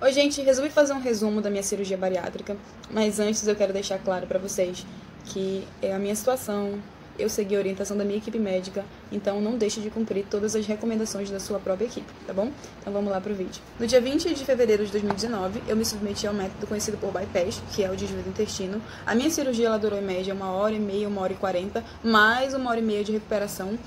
Oi, gente, resolvi fazer um resumo da minha cirurgia bariátrica, mas antes eu quero deixar claro para vocês que é a minha situação, eu segui a orientação da minha equipe médica, então não deixe de cumprir todas as recomendações da sua própria equipe, tá bom? Então vamos lá pro vídeo. No dia 20 de fevereiro de 2019, eu me submeti ao método conhecido por bypass, que é o desvio do intestino. A minha cirurgia ela durou em média 1h30, 1h40, mais 1h30 de recuperação.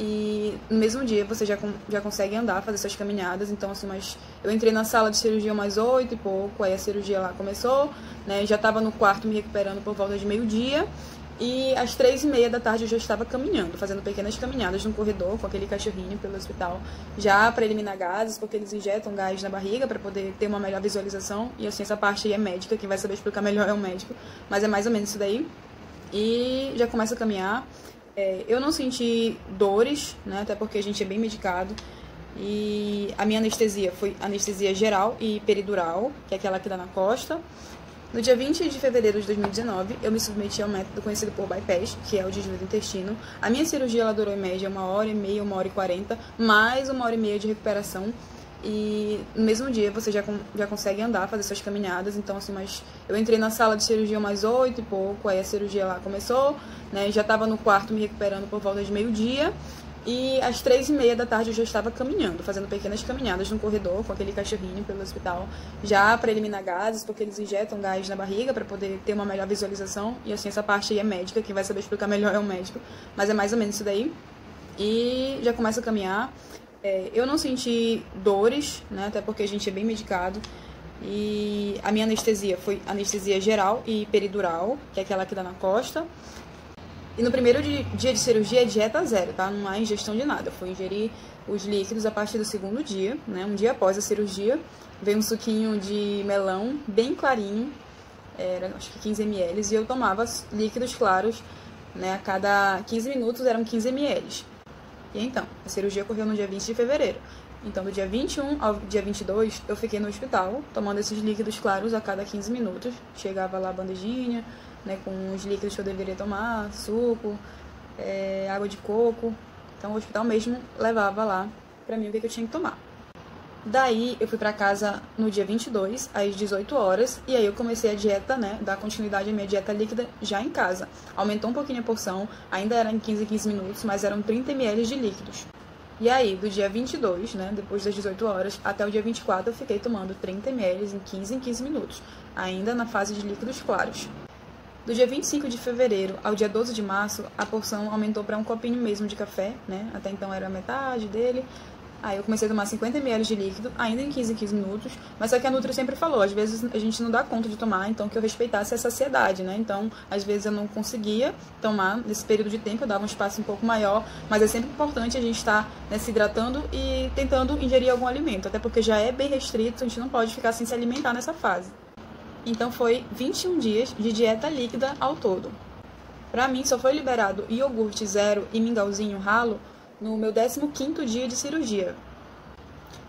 E no mesmo dia você já consegue andar, fazer suas caminhadas. Então, assim, mas eu entrei na sala de cirurgia umas 8 e pouco, aí a cirurgia lá começou, né? Já estava no quarto me recuperando por volta de meio-dia. E às 3h30 da tarde eu já estava caminhando, fazendo pequenas caminhadas no corredor com aquele cachorrinho pelo hospital, já para eliminar gases, porque eles injetam gás na barriga para poder ter uma melhor visualização. E assim, essa parte aí é médica, quem vai saber explicar melhor é o médico, mas é mais ou menos isso daí. E já começa a caminhar. Eu não senti dores, né, até porque a gente é bem medicado. E a minha anestesia foi anestesia geral e peridural, que é aquela que dá na costa. No dia 20 de fevereiro de 2019, eu me submeti ao método conhecido por bypass, que é o desvio do intestino. A minha cirurgia ela durou em média 1h30, 1h40, mais 1h30 de recuperação. E no mesmo dia você já consegue andar, fazer suas caminhadas. Então, assim, mas eu entrei na sala de cirurgia umas 8 e pouco, aí a cirurgia lá começou, né? Já estava no quarto me recuperando por volta de meio-dia. E às 3h30 da tarde eu já estava caminhando, fazendo pequenas caminhadas no corredor com aquele cachorrinho pelo hospital, já para eliminar gases, porque eles injetam gás na barriga para poder ter uma melhor visualização. E assim, essa parte aí é médica, quem vai saber explicar melhor é o médico, mas é mais ou menos isso daí. E já começa a caminhar. Eu não senti dores, né, até porque a gente é bem medicado. E a minha anestesia foi anestesia geral e peridural, que é aquela que dá na costa. E no primeiro dia de cirurgia é dieta zero, tá? Não há ingestão de nada. Foi ingerir os líquidos a partir do segundo dia, né? Um dia após a cirurgia. Veio um suquinho de melão bem clarinho, era acho que 15 ml, e eu tomava líquidos claros, né? A cada 15 minutos eram 15 ml. E então, a cirurgia ocorreu no dia 20 de fevereiro. Então, do dia 21 ao dia 22, eu fiquei no hospital, tomando esses líquidos claros a cada 15 minutos. Chegava lá a bandejinha, né, com os líquidos que eu deveria tomar, suco, água de coco. Então, o hospital mesmo levava lá pra mim o que eu tinha que tomar. Daí, eu fui pra casa no dia 22, às 18 horas, e aí eu comecei a dieta, né, dar continuidade à minha dieta líquida já em casa. Aumentou um pouquinho a porção, ainda era em 15 minutos, mas eram 30 ml de líquidos. E aí, do dia 22, né, depois das 18 horas, até o dia 24, eu fiquei tomando 30 ml em 15 minutos, ainda na fase de líquidos claros. Do dia 25 de fevereiro ao dia 12 de março, a porção aumentou para um copinho mesmo de café, né, até então era metade dele. Aí eu comecei a tomar 50 ml de líquido, ainda em 15 minutos, mas só que a Nutri sempre falou, às vezes a gente não dá conta de tomar, então que eu respeitasse a saciedade, né? Então, às vezes eu não conseguia tomar nesse período de tempo, eu dava um espaço um pouco maior, mas é sempre importante a gente estar, né, se hidratando e tentando ingerir algum alimento, até porque já é bem restrito, a gente não pode ficar sem se alimentar nessa fase. Então foi 21 dias de dieta líquida ao todo. Pra mim só foi liberado iogurte zero e mingauzinho ralo no meu 15º dia de cirurgia.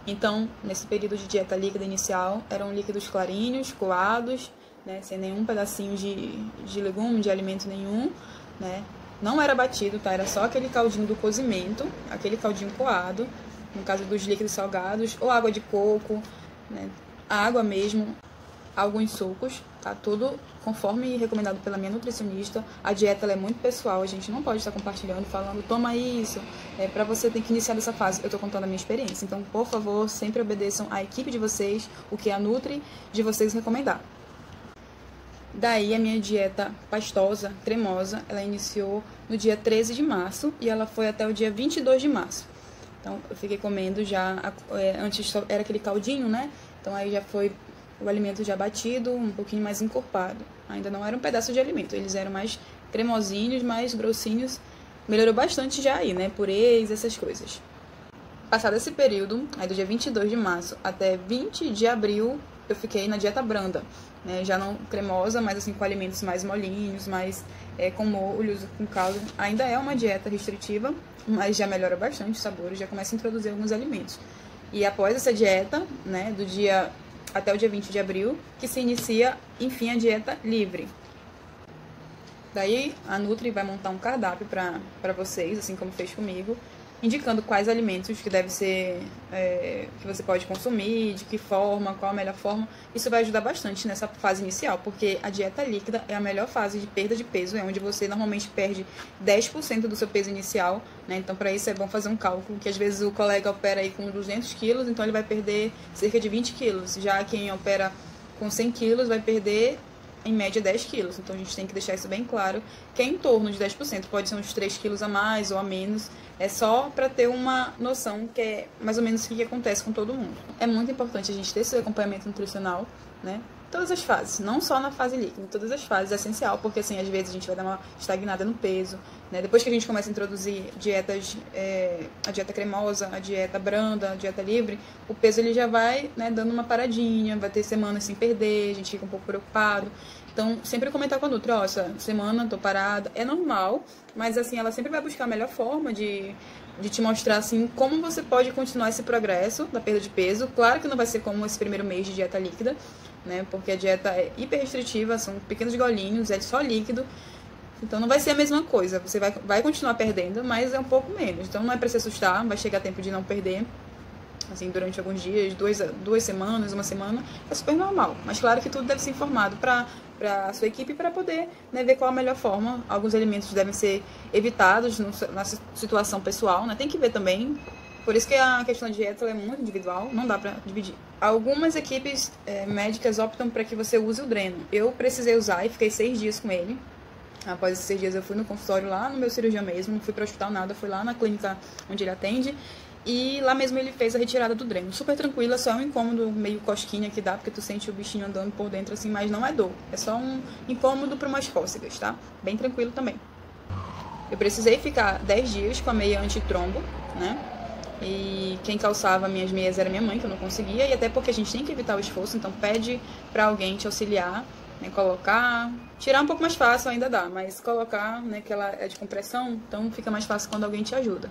Então, nesse período de dieta líquida inicial, eram líquidos clarinhos, coados, né, sem nenhum pedacinho de legume, de alimento nenhum, né. Não era batido, tá? Era só aquele caldinho do cozimento, aquele caldinho coado, no caso dos líquidos salgados, ou água de coco, né, água mesmo, alguns sucos, tá? Tudo conforme recomendado pela minha nutricionista. A dieta ela é muito pessoal, a gente não pode estar compartilhando, falando, toma isso, pra você ter que iniciar dessa fase. Eu tô contando a minha experiência, então, por favor, sempre obedeçam a equipe de vocês, o que a Nutri de vocês recomendar. Daí, a minha dieta pastosa, cremosa, ela iniciou no dia 13 de março e ela foi até o dia 22 de março. Então, eu fiquei comendo já, antes só era aquele caldinho, né? Então, aí já foi o alimento já batido, um pouquinho mais encorpado. Ainda não era um pedaço de alimento, eles eram mais cremosinhos, mais grossinhos. Melhorou bastante já aí, né? Purês, essas coisas. Passado esse período, aí do dia 22 de março até 20 de abril, eu fiquei na dieta branda, né? Já não cremosa, mas assim com alimentos mais molinhos, mais com molhos, com caldo. Ainda é uma dieta restritiva, mas já melhora bastante os sabores, já começa a introduzir alguns alimentos. E após essa dieta, né, do dia até o dia 20 de abril, que se inicia, enfim, a dieta livre. Daí, a Nutri vai montar um cardápio para vocês, assim como fez comigo, indicando quais alimentos que deve ser, que você pode consumir, de que forma, qual a melhor forma. Isso vai ajudar bastante nessa fase inicial, porque a dieta líquida é a melhor fase de perda de peso, é onde você normalmente perde 10% do seu peso inicial, né? Então, para isso é bom fazer um cálculo, que às vezes o colega opera aí com 200 quilos, então ele vai perder cerca de 20 quilos. Já quem opera com 100 quilos vai perder em média 10 quilos, então a gente tem que deixar isso bem claro, que é em torno de 10%, pode ser uns 3 quilos a mais ou a menos, é só para ter uma noção que é mais ou menos o que acontece com todo mundo. É muito importante a gente ter esse acompanhamento nutricional, né? Todas as fases, não só na fase líquida, em todas as fases é essencial, porque assim, às vezes a gente vai dar uma estagnada no peso, né? Depois que a gente começa a introduzir dietas, a dieta cremosa, a dieta branda, a dieta livre, o peso ele já vai, né, dando uma paradinha, vai ter semanas sem perder, a gente fica um pouco preocupado. Então, sempre comentar com a Nutri, ó, essa semana tô parada, é normal, mas assim, ela sempre vai buscar a melhor forma de te mostrar, assim, como você pode continuar esse progresso da perda de peso. Claro que não vai ser como esse primeiro mês de dieta líquida, né, porque a dieta é hiper restritiva, são pequenos golinhos, é só líquido, então não vai ser a mesma coisa, você vai continuar perdendo, mas é um pouco menos, então não é pra se assustar, vai chegar tempo de não perder, assim, durante alguns dias, duas semanas, uma semana, é super normal, mas claro que tudo deve ser informado para a sua equipe para poder, né, ver qual a melhor forma. Alguns alimentos devem ser evitados na situação pessoal, né, tem que ver também. Por isso que a questão da dieta é muito individual, não dá pra dividir. Algumas equipes médicas optam para que você use o Dreno. Eu precisei usar e fiquei 6 dias com ele. Após esses 6 dias eu fui no consultório lá no meu cirurgião mesmo, não fui para o hospital nada, fui lá na clínica onde ele atende. E lá mesmo ele fez a retirada do dreno. Super tranquila, só é um incômodo meio cosquinha que dá, porque tu sente o bichinho andando por dentro assim, mas não é dor. É só um incômodo para umas cócegas, tá? Bem tranquilo também. Eu precisei ficar 10 dias com a meia antitrombo, né? E quem calçava minhas meias era minha mãe, que eu não conseguia. E até porque a gente tem que evitar o esforço, então pede pra alguém te auxiliar, né? Colocar... Tirar um pouco mais fácil ainda dá, mas colocar, né? Que ela é de compressão, então fica mais fácil quando alguém te ajuda.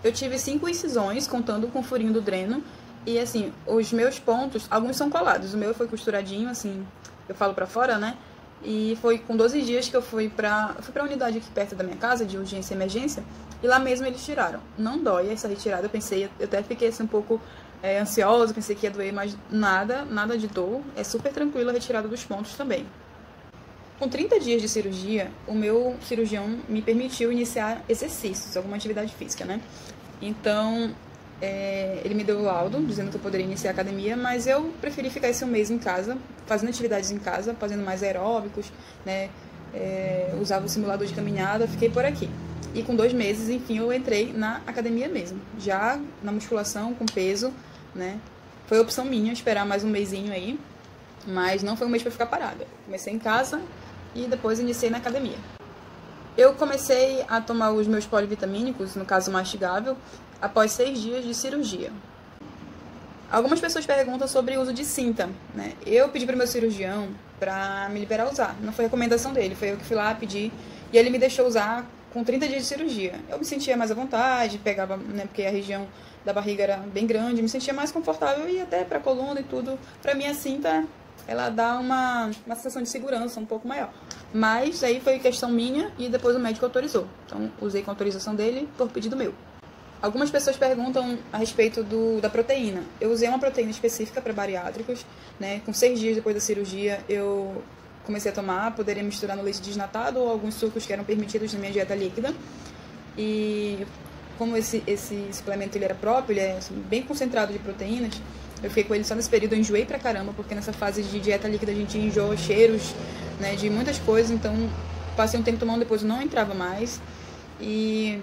Eu tive 5 incisões, contando com o furinho do dreno. E, assim, os meus pontos, alguns são colados. O meu foi costuradinho, assim, eu falo pra fora, né? E foi com 12 dias que eu fui pra unidade aqui perto da minha casa, de urgência e emergência. E lá mesmo eles tiraram. Não dói essa retirada, eu até fiquei, assim, um pouco ansiosa, pensei que ia doer, mas nada de dor. É super tranquilo a retirada dos pontos também. Com 30 dias de cirurgia, o meu cirurgião me permitiu iniciar exercícios, alguma atividade física, né? Então, ele me deu o laudo, dizendo que eu poderia iniciar a academia, mas eu preferi ficar esse um mês em casa, fazendo atividades em casa, fazendo mais aeróbicos, né? Usava o simulador de caminhada, fiquei por aqui. E com 2 meses, enfim, eu entrei na academia mesmo, já na musculação, com peso, né? Foi opção minha esperar mais um mesinho aí, mas não foi um mês para ficar parada. Comecei em casa e depois iniciei na academia. Eu comecei a tomar os meus polivitamínicos, no caso mastigável, após 6 dias de cirurgia. Algumas pessoas perguntam sobre o uso de cinta, né? Eu pedi para o meu cirurgião para me liberar a usar. Não foi recomendação dele, foi eu que fui lá pedir e ele me deixou usar com 30 dias de cirurgia. Eu me sentia mais à vontade, pegava, né, porque a região da barriga era bem grande, me sentia mais confortável e até para a coluna e tudo. Para mim a cinta, ela dá uma sensação de segurança um pouco maior. Mas aí foi questão minha e depois o médico autorizou. Então usei com autorização dele por pedido meu. Algumas pessoas perguntam a respeito da proteína. Eu usei uma proteína específica para bariátricos, né? Com 6 dias depois da cirurgia, eu comecei a tomar, poderia misturar no leite desnatado ou alguns sucos que eram permitidos na minha dieta líquida. E como esse suplemento ele era próprio, ele é assim, bem concentrado de proteínas, eu fiquei com ele só nesse período, eu enjoei pra caramba, porque nessa fase de dieta líquida a gente enjoa cheiros, né, de muitas coisas, então passei um tempo tomando, depois eu não entrava mais. E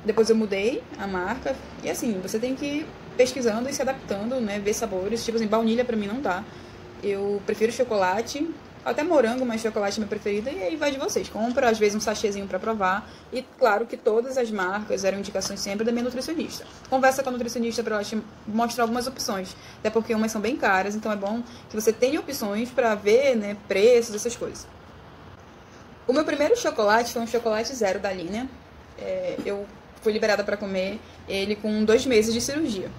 depois eu mudei a marca. E assim, você tem que ir pesquisando e se adaptando, né? Ver sabores. Tipo assim, baunilha pra mim não dá. Eu prefiro chocolate, até morango, mas chocolate é minha preferida. E aí vai de vocês. Compra, às vezes, um sachêzinho pra provar. E claro que todas as marcas eram indicações sempre da minha nutricionista. Conversa com a nutricionista pra ela te mostrar algumas opções. Até porque umas são bem caras, então é bom que você tenha opções pra ver, né? Preços, essas coisas. O meu primeiro chocolate foi um chocolate zero da linha. Eu fui liberada para comer ele com 2 meses de cirurgia.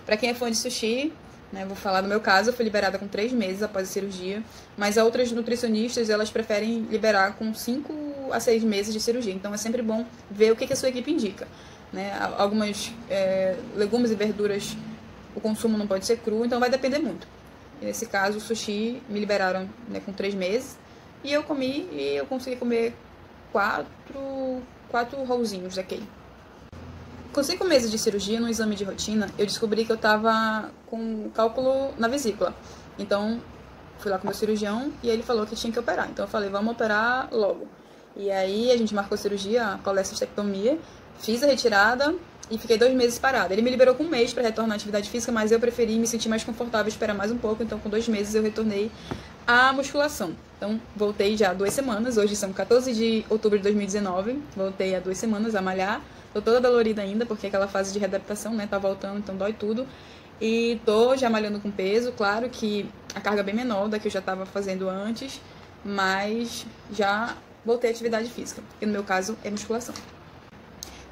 Para quem é fã de sushi, né, vou falar do meu caso, eu fui liberada com 3 meses após a cirurgia, mas outras nutricionistas, elas preferem liberar com 5 a 6 meses de cirurgia. Então é sempre bom ver o que a sua equipe indica, né? Algumas legumes e verduras, o consumo não pode ser cru, então vai depender muito. E nesse caso, o sushi me liberaram, né, com 3 meses, e eu comi e eu consegui comer 4 rolzinhos daquele. Com 5 meses de cirurgia, no exame de rotina, eu descobri que eu estava com cálculo na vesícula. Então, fui lá com o meu cirurgião e ele falou que tinha que operar. Então, eu falei, vamos operar logo. E aí, a gente marcou a cirurgia, a colecistectomia, fiz a retirada e fiquei 2 meses parada. Ele me liberou com 1 mês para retornar à atividade física, mas eu preferi me sentir mais confortável, esperar mais um pouco. Então, com 2 meses, eu retornei à musculação. Então, voltei já há 2 semanas. Hoje são 14 de outubro de 2019. Voltei há 2 semanas a malhar. Tô toda dolorida ainda, porque aquela fase de readaptação, né, tá voltando, então dói tudo. E tô já malhando com peso, claro que a carga é bem menor da que eu já tava fazendo antes, mas já voltei à atividade física, que no meu caso é musculação.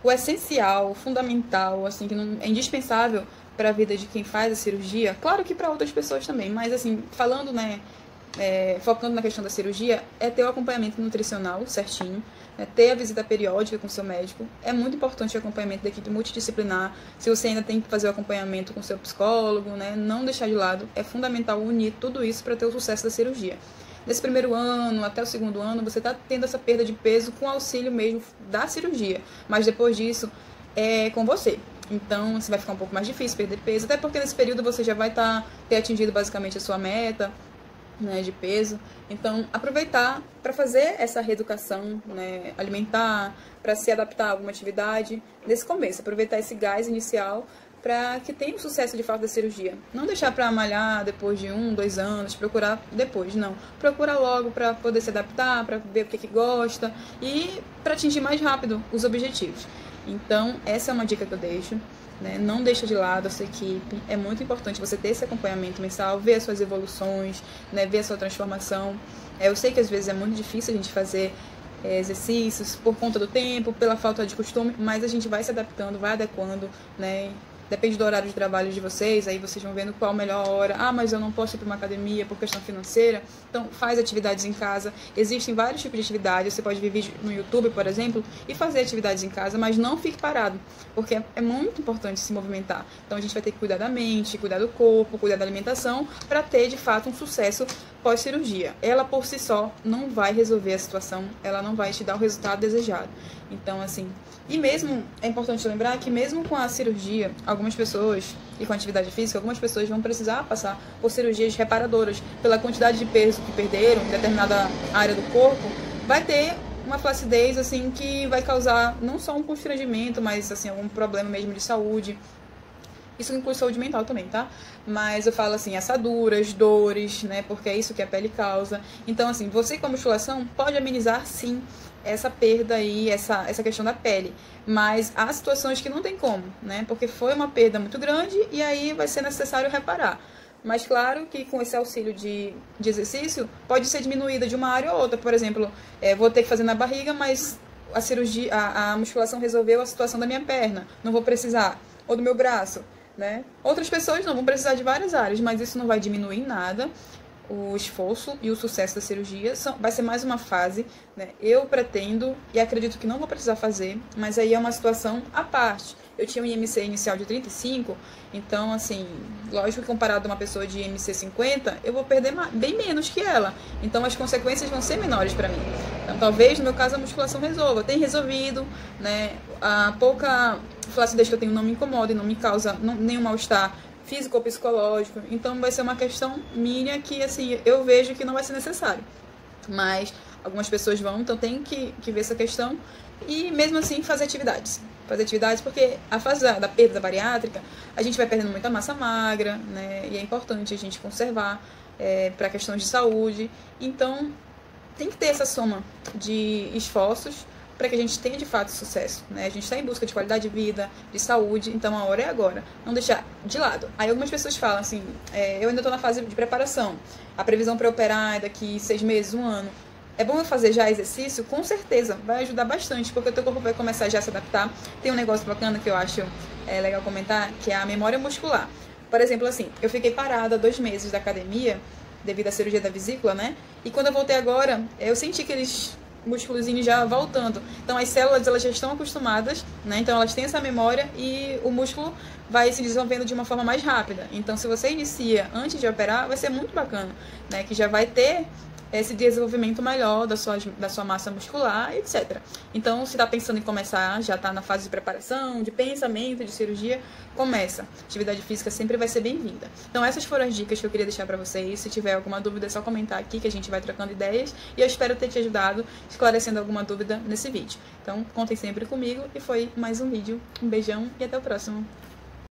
O essencial, o fundamental, assim, que não é indispensável para a vida de quem faz a cirurgia, claro que para outras pessoas também, mas assim, falando, né, focando na questão da cirurgia, é ter o acompanhamento nutricional certinho, né, ter a visita periódica com o seu médico. É muito importante o acompanhamento da equipe multidisciplinar. Se você ainda tem que fazer o acompanhamento com o seu psicólogo, né, não deixar de lado. É fundamental unir tudo isso para ter o sucesso da cirurgia. Nesse primeiro ano, até o segundo ano, você está tendo essa perda de peso com auxílio mesmo da cirurgia. Mas depois disso, é com você. Então, você vai ficar um pouco mais difícil perder peso, até porque nesse período você já vai ter atingido basicamente a sua meta, né, de peso. Então, aproveitar para fazer essa reeducação, né, alimentar, para se adaptar a alguma atividade nesse começo. Aproveitar esse gás inicial para que tenha o sucesso de fato da cirurgia. Não deixar para malhar depois de 1, 2 anos, procurar depois, não. Procura logo para poder se adaptar, para ver o que gosta e para atingir mais rápido os objetivos. Então, essa é uma dica que eu deixo. Né? Não deixa de lado a sua equipe. É muito importante você ter esse acompanhamento mensal, ver as suas evoluções, né? Ver a sua transformação. Eu sei que às vezes é muito difícil a gente fazer exercícios por conta do tempo, pela falta de costume, mas a gente vai se adaptando, vai adequando, né? Depende do horário de trabalho de vocês, aí vocês vão vendo qual a melhor hora. Ah, mas eu não posso ir para uma academia por questão financeira. Então, faz atividades em casa. Existem vários tipos de atividades. Você pode ver vídeo no YouTube, por exemplo, e fazer atividades em casa, mas não fique parado, porque é muito importante se movimentar. Então, a gente vai ter que cuidar da mente, cuidar do corpo, cuidar da alimentação, para ter, de fato, um sucesso pós-cirurgia. Ela, por si só, não vai resolver a situação, ela não vai te dar o resultado desejado. Então, assim... E mesmo, é importante lembrar que mesmo com a cirurgia, algumas pessoas, e com a atividade física, algumas pessoas vão precisar passar por cirurgias reparadoras. Pela quantidade de peso que perderam em determinada área do corpo, vai ter uma flacidez, assim, que vai causar não só um constrangimento, mas, assim, algum problema mesmo de saúde. Isso inclui saúde mental também, tá? Mas eu falo assim, assaduras, dores, né? Porque é isso que a pele causa. Então, assim, você com a musculação pode amenizar, sim, essa perda aí, essa questão da pele. Mas há situações que não tem como, né? Porque foi uma perda muito grande e aí vai ser necessário reparar. Mas claro que com esse auxílio de exercício, pode ser diminuída de uma área ou outra. Por exemplo, vou ter que fazer na barriga, mas a cirurgia, a musculação resolveu a situação da minha perna. Não vou precisar. Ou do meu braço. Né? Outras pessoas não vão precisar de várias áreas, mas isso não vai diminuir em nada o esforço e o sucesso da cirurgia. Vai ser mais uma fase, né? Eu pretendo e acredito que não vou precisar fazer, mas aí é uma situação à parte. Eu tinha um IMC inicial de 35, então, assim, lógico que comparado a uma pessoa de IMC 50, eu vou perder bem menos que ela. Então, as consequências vão ser menores para mim. Então, talvez, no meu caso, a musculação resolva. Tem resolvido, né? A pouca flacidez que eu tenho não me incomoda e não me causa nenhum mal-estar físico ou psicológico. Então, vai ser uma questão minha que, assim, eu vejo que não vai ser necessário. Mas algumas pessoas vão, então tem que ver essa questão e, mesmo assim, fazer atividades. Fazer atividades porque a fase da perda bariátrica, a gente vai perdendo muita massa magra, né? E é importante a gente conservar para questões de saúde. Então, tem que ter essa soma de esforços para que a gente tenha de fato sucesso, né? A gente está em busca de qualidade de vida, de saúde, então a hora é agora. Não deixar de lado. Aí algumas pessoas falam assim, eu ainda estou na fase de preparação, a previsão para operar é daqui 6 meses, 1 ano. É bom eu fazer já exercício? Com certeza, vai ajudar bastante, porque o teu corpo vai começar já a se adaptar. Tem um negócio bacana que eu acho legal comentar, que é a memória muscular. Por exemplo, assim, eu fiquei parada 2 meses da academia, devido à cirurgia da vesícula, né? E quando eu voltei agora, eu senti músculozinho já voltando. Então as células elas já estão acostumadas, né? Então elas têm essa memória e o músculo vai se desenvolvendo de uma forma mais rápida. Então se você inicia antes de operar, vai ser muito bacana, né? Que já vai ter esse desenvolvimento melhor da sua massa muscular, etc. Então, se está pensando em começar, já está na fase de preparação, de pensamento, de cirurgia, começa. Atividade física sempre vai ser bem-vinda. Então, essas foram as dicas que eu queria deixar para vocês. Se tiver alguma dúvida, é só comentar aqui que a gente vai trocando ideias. E eu espero ter te ajudado, esclarecendo alguma dúvida nesse vídeo. Então, contem sempre comigo e foi mais um vídeo. Um beijão e até o próximo.